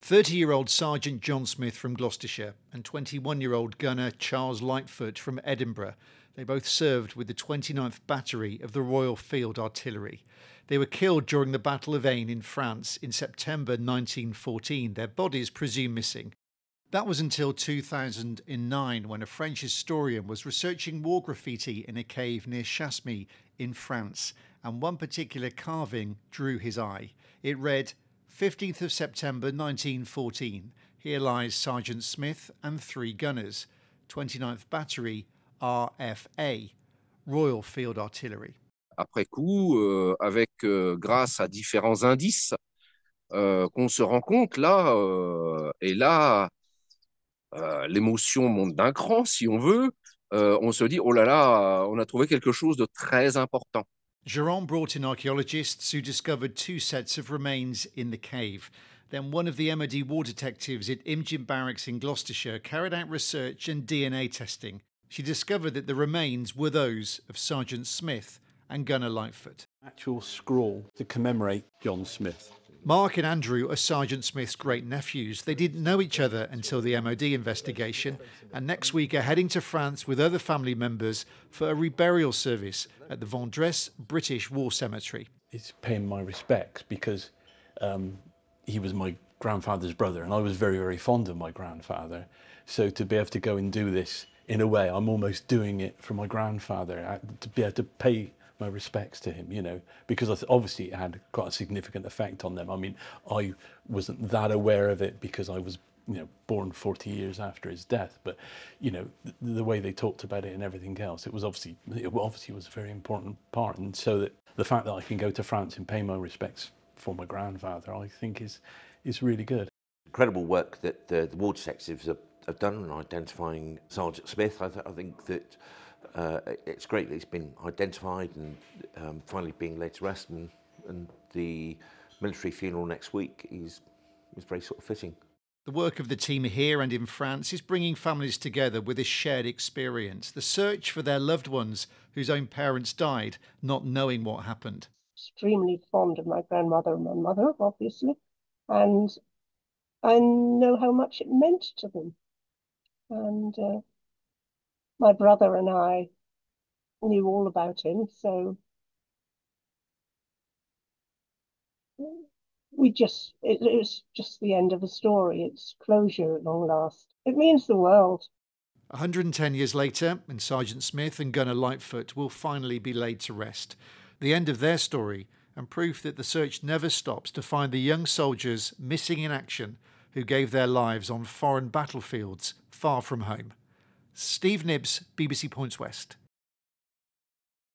30-year-old Serjeant John Smith from Gloucestershire and 21-year-old Gunner Charles Lightfoot from Edinburgh. They both served with the 29th Battery of the Royal Field Artillery. They were killed during the Battle of Aisne in France in September 1914, their bodies presumed missing. That was until 2009, when a French historian was researching war graffiti in a cave near Chasmy in France, and one particular carving drew his eye. It read, 15th of September 1914. Here lies Sergeant Smith and 3 gunners. 29th Battery, RFA, Royal Field Artillery. Après coup, grâce à différents indices, qu'on se rend compte là, et là, l'émotion monte d'un cran, si on veut. On se dit, oh là là, on a trouvé quelque chose de très important. Jérôme brought in archaeologists who discovered 2 sets of remains in the cave. Then one of the MOD war detectives at Imogen Barracks in Gloucestershire carried out research and DNA testing. She discovered that the remains were those of Sergeant Smith and Gunner Lightfoot. Actual scroll to commemorate John Smith. Mark and Andrew are Sergeant Smith's great-nephews. They didn't know each other until the MOD investigation, and next week are heading to France with other family members for a reburial service at the Vendresse British War Cemetery. It's paying my respects because he was my grandfather's brother, and I was very, very fond of my grandfather. So to be able to go and do this, in a way, I'm almost doing it for my grandfather, to be able to pay my respects to him, you know, because obviously it had quite a significant effect on them. I mean, I wasn't that aware of it because I was, you know, born 40 years after his death, but, you know, the way they talked about it and everything else, it obviously was a very important part. And so that the fact that I can go to France and pay my respects for my grandfather, I think is really good. Incredible work that the war detectives have done in identifying Sergeant Smith. I think that it's great that he's been identified and finally being laid to rest, and the military funeral next week is very sort of fitting. The work of the team here and in France is bringing families together with a shared experience, the search for their loved ones whose own parents died, not knowing what happened. Extremely fond of my grandmother and my mother, obviously, and I know how much it meant to them. And my brother and I knew all about him, so it was just the end of the story. It's closure at long last. It means the world. 110 years later, and Sergeant Smith and Gunner Lightfoot will finally be laid to rest. The end of their story, and proof that the search never stops to find the young soldiers missing in action who gave their lives on foreign battlefields far from home. Steve Knibbs, BBC Points West.